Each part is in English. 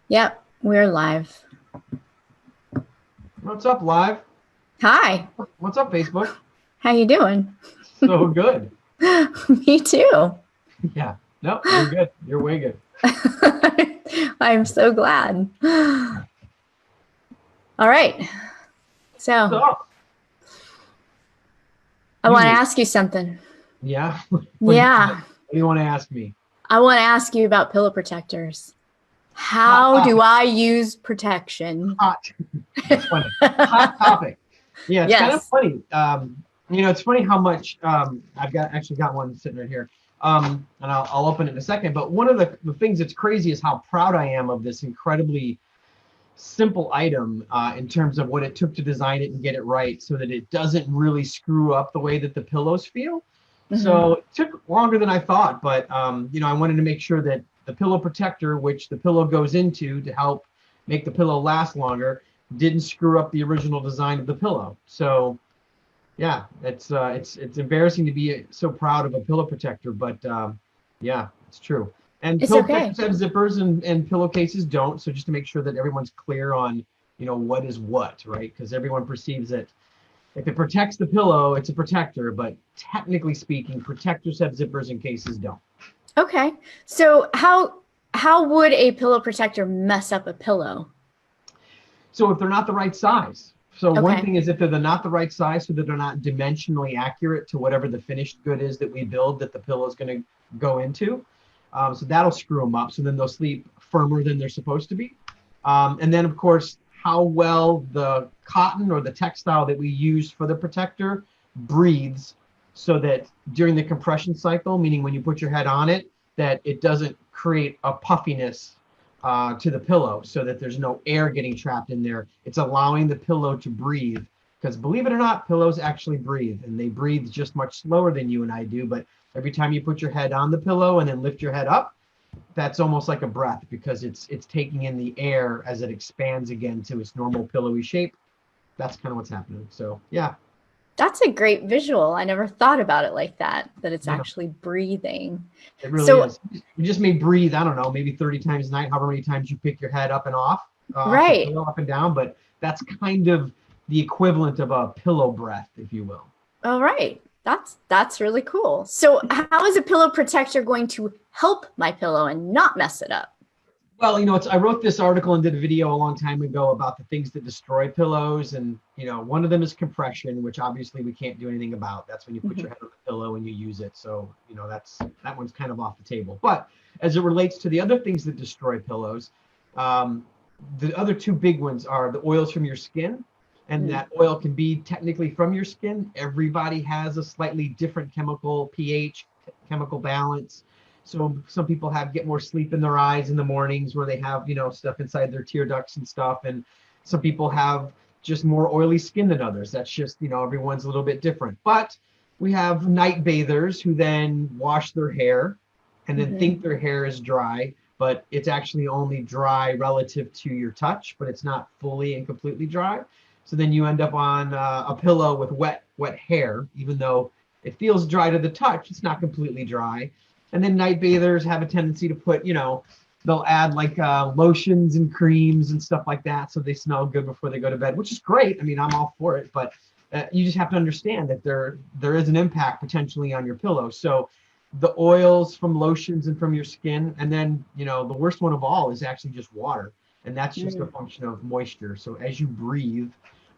Yep, we're live. What's up, live? Hi, What's up, Facebook? how you doing? So good. Me too. Yeah. No, you're good. You're way good. I'm so glad. All right. So So, I want to you, ask you something. yeah. Yeah, What do you want to ask me? I want to ask you about pillow protectors. Hot How do topic. I use protection? Hot. That's funny. Hot topic. Yeah, it's kind of Yes. funny. It's funny how much I've got one sitting right here. And I'll open it in a second. But one of the things that's crazy is how proud I am of this incredibly simple item in terms of what it took to design it and get it right so that it doesn't really screw up the way that the pillows feel. Hmm. So it took longer than I thought, but I wanted to make sure that the pillow protector, which the pillow goes into to help make the pillow last longer, didn't screw up the original design of the pillow. So yeah, it's embarrassing to be so proud of a pillow protector, but yeah, it's true. And It's pillow okay. protectors have zippers and pillowcases don't. So just to make sure that everyone's clear on, what is what, right? Because everyone perceives that if it protects the pillow, it's a protector, but technically speaking, protectors have zippers and cases don't. Okay. So how would a pillow protector mess up a pillow? So if they're not the right size, so one Okay. thing is if they're not the right size, so that they're not dimensionally accurate to whatever the finished good is that we build that the pillow is going to go into. So that'll screw them up. So then they'll sleep firmer than they're supposed to be. And then, of course, how well the cotton or the textile that we use for the protector breathes so that during the compression cycle, meaning when you put your head on it, that it doesn't create a puffiness to the pillow so that there's no air getting trapped in there. It's allowing the pillow to breathe. Because believe it or not, pillows actually breathe, and they breathe just much slower than you and I do. But every time you put your head on the pillow and then lift your head up, that's almost like a breath because it's taking in the air as it expands again to its normal pillowy shape. That's kind of what's happening. So yeah, That's a great visual. I never thought about it like that, that it's yeah, actually breathing. it really So, is. You just may breathe, I don't know, maybe 30 times a night, however many times you pick your head up and off the right. pillow, up and down, but that's kind of the equivalent of a pillow breath, if you will. All right. That's really cool. So, how is a pillow protector going to help my pillow and not mess it up? Well, I wrote this article and did a video a long time ago about the things that destroy pillows, and one of them is compression, which obviously we can't do anything about. That's when you put Mhm. your head on the pillow and you use it. So, that one's kind of off the table. But as it relates to the other things that destroy pillows, um, the other two big ones are the oils from your skin, and Mm. that oil can be technically from your skin. Everybody has a slightly different chemical pH, chemical balance. So some people get more sleep in their eyes in the mornings where they have, stuff inside their tear ducts and stuff. And some people have just more oily skin than others. That's just, everyone's a little bit different. But we have night bathers who then wash their hair and then Hmm. think their hair is dry, but it's actually only dry relative to your touch, but it's not fully and completely dry. So then you end up on a pillow with wet hair, even though it feels dry to the touch, it's not completely dry. And then night bathers have a tendency to put, they'll add like lotions and creams and stuff like that so they smell good before they go to bed, which is great. I mean, I'm all for it, but you just have to understand that there is an impact potentially on your pillow. So the oils from lotions and from your skin, and then the worst one of all is actually just water, and that's just a Mm. function of moisture. So as you breathe,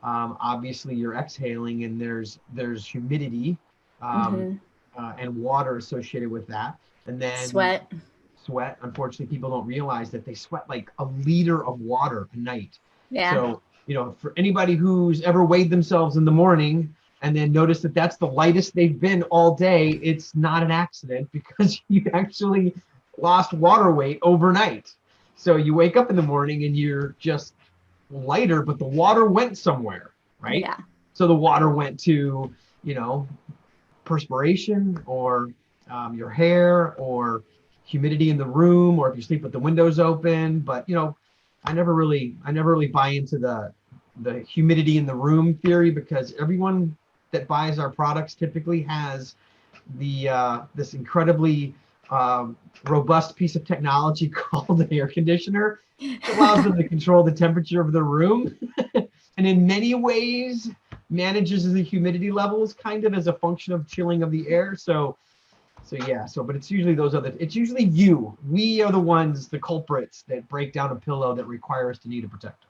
obviously you're exhaling, and there's humidity. Um, Hmm. and water associated with that. And then Sweat. sweat. Unfortunately, people don't realize that they sweat like a liter of water a night. Yeah. So, for anybody who's ever weighed themselves in the morning and then noticed that that's the lightest they've been all day, it's not an accident because you actually lost water weight overnight. So you wake up in the morning and you're just lighter, but the water went somewhere, right? Yeah. So the water went to, you know, perspiration or your hair or humidity in the room or if you sleep with the windows open. But I never really buy into the humidity in the room theory because everyone that buys our products typically has the this incredibly robust piece of technology called an air conditioner. It allows them to control the temperature of the room, and in many ways manages the humidity levels kind of as a function of chilling of the air. But it's usually it's usually we are the ones, the culprits that break down a pillow that require us to need a protector.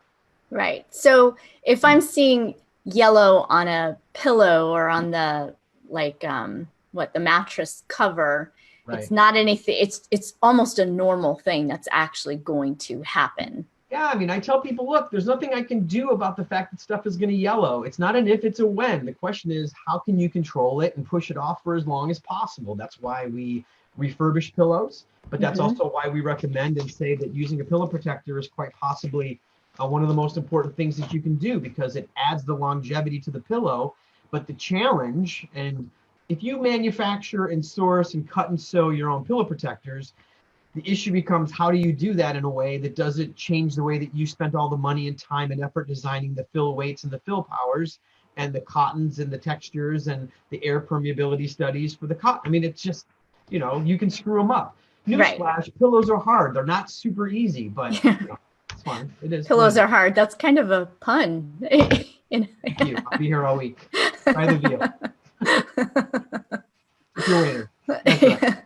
Right. So if I'm seeing yellow on a pillow or on the the mattress cover, Right. it's not anything. It's almost a normal thing that's actually going to happen. Yeah, I mean, I tell people, look, there's nothing I can do about the fact that stuff is going to yellow. It's not an if, it's a when. The question is, how can you control it and push it off for as long as possible? That's why we refurbish pillows, but that's also why we recommend and say that using a pillow protector is quite possibly one of the most important things that you can do, because it adds the longevity to the pillow. But the challenge, and if you manufacture and source and cut and sew your own pillow protectors, the issue becomes, how do you do that in a way that doesn't change the way that you spent all the money and time and effort designing the fill weights and the fill powers and the cottons and the textures and the air permeability studies for the cotton? I mean, it's just, you can screw them up. Newsflash, pillows are hard. They're not super easy, but it's fun. It is. Pillows are hard. That's kind of a pun. Thank you. I'll be here all week. Try the veal. If you're waiter. That's right.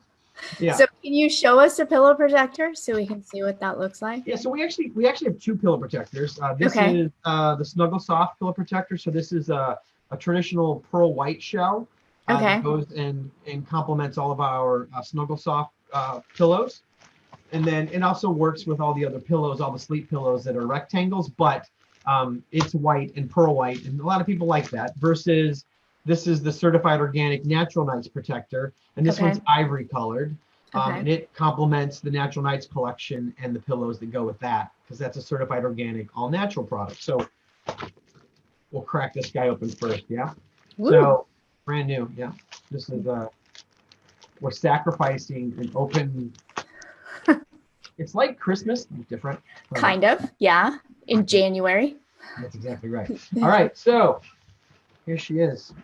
Yeah. So can you show us a pillow protector so we can see what that looks like? Yeah, so we actually have two pillow protectors. This is the Snuggle Soft pillow protector. So this is a traditional pearl white shell that goes and complements all of our Snuggle Soft pillows. And then it also works with all the other pillows, all the sleep pillows that are rectangles, but it's white and pearl white. And a lot of people like that, versus this is the certified organic Natural Nights protector. And this one's ivory colored. And it complements the Natural Nights collection and the pillows that go with that, because that's a certified organic, all natural product. So we'll crack this guy open first. Yeah. Woo. So brand new. Yeah. This is, we're sacrificing an open, it's like Christmas, different. Kind of. Yeah. In January. That's exactly right. All right. So here she is.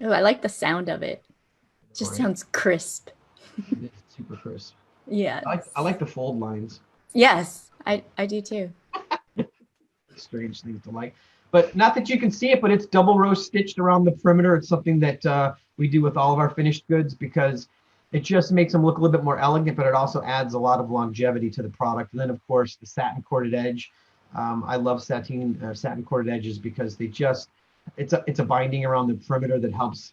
Oh, I like the sound of it. It just sounds crisp. It is super crisp. Yeah. I like the fold lines. Yes, I do too. Strange things to like. But not that you can see it, but it's double row stitched around the perimeter. It's something that we do with all of our finished goods, because it just makes them look a little bit more elegant, but it also adds a lot of longevity to the product. And then, of course, the satin corded edge. I love satin corded edges because they just, it's a binding around the perimeter that helps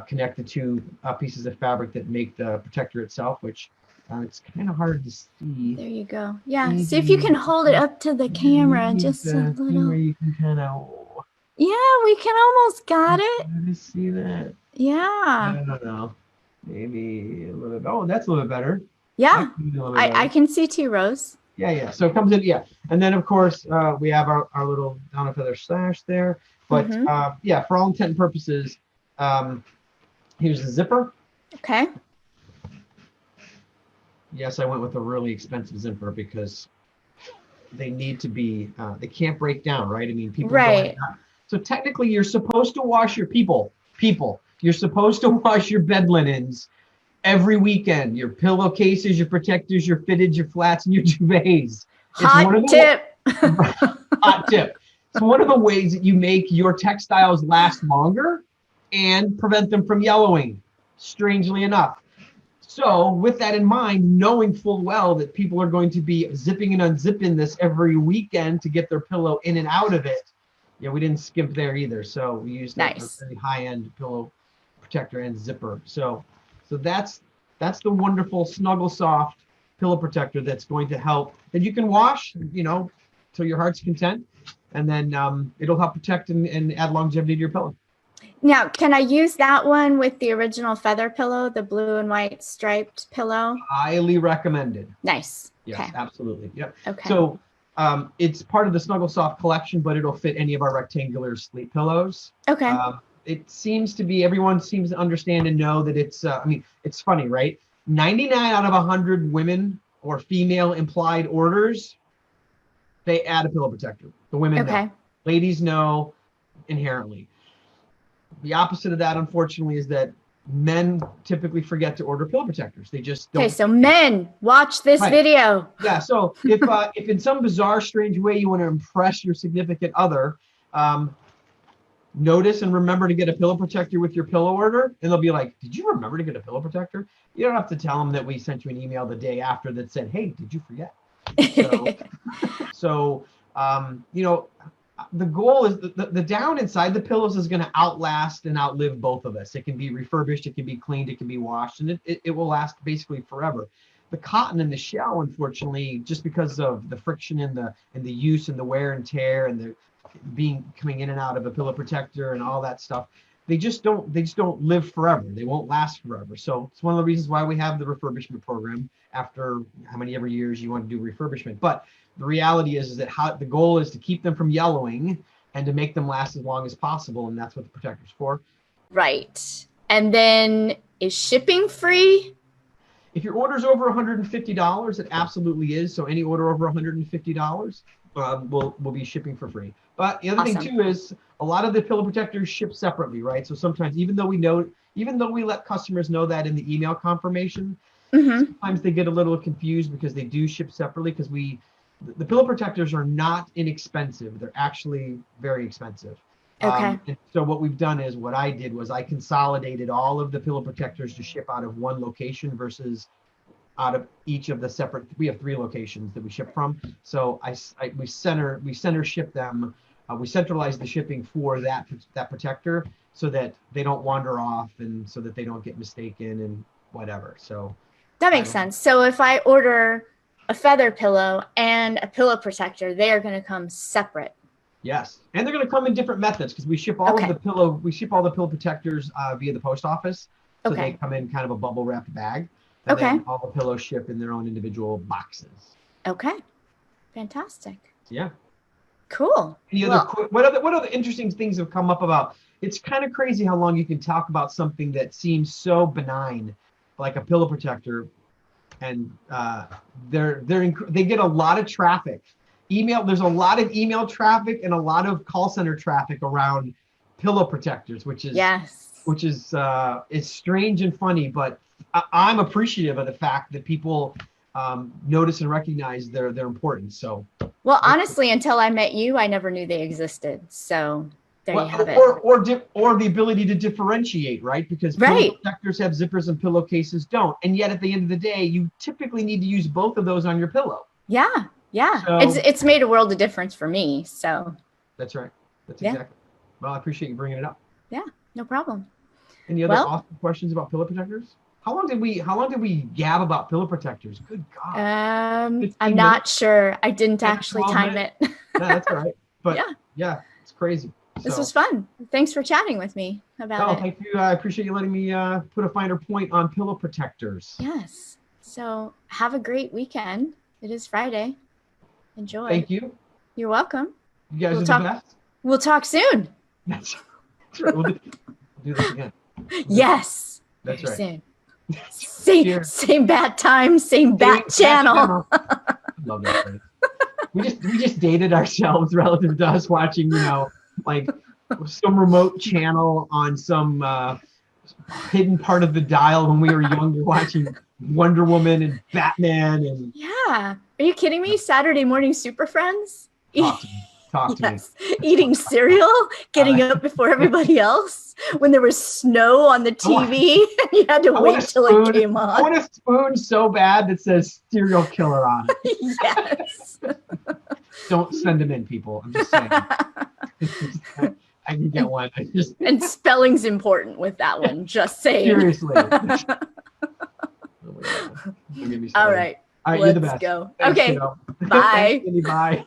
connect the two pieces of fabric that make the protector itself, which it's kind of hard to see. There you go. Yeah. See if you can hold it up to the camera just a little. Where you can kind of. Yeah, we can almost got it. You see that? Yeah. I don't know. Maybe a little bit. Oh, that's a little bit better. Yeah. I can see 2 rows. Yeah. So it comes in, yeah. And then, of course, we have our little down a feather slash there. But yeah, for all intent and purposes, here's the zipper. Okay. Yes, I went with a really expensive zipper because they need to be, they can't break down, right? I mean, people. Right. So technically, you're supposed to wash your you're supposed to wash your bed linens every weekend. Your pillowcases, your protectors, your fitteds, your flats, and your duvets. Hot tip. Hot tip. It's one of the ways that you make your textiles last longer and prevent them from yellowing, strangely enough. So with that in mind, knowing full well that people are going to be zipping and unzipping this every weekend to get their pillow in and out of it, yeah, we didn't skimp there either. So we used a very high-end pillow protector and zipper. So that's the wonderful Snuggle Soft pillow protector that's going to help, that you can wash, till your heart's content, and then it'll help protect and add longevity to your pillow. Now, can I use that one with the original feather pillow, the blue and white striped pillow? Highly recommended. Nice. Yes, okay. Absolutely. Yep. Okay. So it's part of the Snuggle Soft collection, but it'll fit any of our rectangular sleep pillows. Okay. It seems to be, everyone seems to understand and know that it's, it's funny, right? 99 out of 100 women or female implied orders, they add a pillow protector. The women know. Ladies know inherently. The opposite of that, unfortunately, is that men typically forget to order pillow protectors. They just don't. Okay, so men, watch this Right. video. Yeah. So if in some bizarre, strange way you want to impress your significant other, notice and remember to get a pillow protector with your pillow order, and they'll be like, "Did you remember to get a pillow protector?" You don't have to tell them that we sent you an email the day after that said, "Hey, did you forget?" So, you know, the goal is the down inside the pillows is going to outlast and outlive both of us. It can be refurbished, it can be cleaned, it can be washed, and it will last basically forever. The cotton and the shell, unfortunately, just because of the friction and the use and the wear and tear and the coming in and out of a pillow protector and all that stuff, they just don't live forever. They won't last forever. So it's one of the reasons why we have the refurbishment program after how many ever years you want to do refurbishment. But the reality is that the goal is to keep them from yellowing and to make them last as long as possible, and that's what the protector's for. Right. And then is shipping free? If your order's over $150, it absolutely is. So any order over $150 will be shipping for free. But the other thing too is a lot of the pillow protectors ship separately, right? So sometimes even though we let customers know that in the email confirmation, sometimes they get a little confused because they do ship separately, because the pillow protectors are not inexpensive. They're actually very expensive. Okay. And so what we've done is, what I did was I consolidated all of the pillow protectors to ship out of one location versus out of each of the separate. We have 3 locations that we ship from. So we center ship them. We centralize the shipping for that protector so that they don't wander off and so that they don't get mistaken and whatever. So that makes sense. So if I order a feather pillow and a pillow protector, they are going to come separate. Yes, and they're going to come in different methods because we ship all the pillow protectors via the post office. So they come in kind of a bubble wrapped bag. And then all the pillows ship in their own individual boxes. Okay, fantastic. Yeah. Cool. What other interesting things have come up about? It's kind of crazy how long you can talk about something that seems so benign, like a pillow protector, and they get a lot of traffic. There's a lot of email traffic and a lot of call center traffic around pillow protectors, which is it's strange and funny, but I'm appreciative of the fact that people notice and recognize their importance. So, well, honestly, until I met you, I never knew they existed. So there you have it. Or the ability to differentiate, right? Because pillow protectors have zippers and pillowcases don't, and yet at the end of the day, you typically need to use both of those on your pillow. Yeah. Yeah, so, it's made a world of difference for me. So that's right. That's exactly. Well, I appreciate you bringing it up. Yeah, no problem. Any other awesome questions about pillow protectors? How long did we gab about pillow protectors? Good God. I'm not sure. I didn't actually time it. Yeah, that's all right. But yeah, it's crazy. This was fun. Thanks for chatting with me about it. Thank you. I appreciate you letting me put a finer point on pillow protectors. Yes. So have a great weekend. It is Friday. Enjoy. Thank you. You're welcome. You guys are the best. We'll talk soon. That's right. We'll do this again. Yes. That's right. Soon. Same bat time, same bat channel. I love that phrase. We just dated ourselves relative to us watching, like some remote channel on some hidden part of the dial when we were younger, watching Wonder Woman and Batman and. Yeah. Are you kidding me? Saturday morning Super Friends? Talk to me. Eating cereal, getting up before everybody else when there was snow on the TV and you had to wait till it came on. I want a spoon so bad that says serial killer on it. Yes. Don't send them in, people. I'm just saying. I can get one. And spelling's important with that one. Just saying. Seriously. All right. All right, you're the best. Let's go. Thanks, okay. Bye. Bye.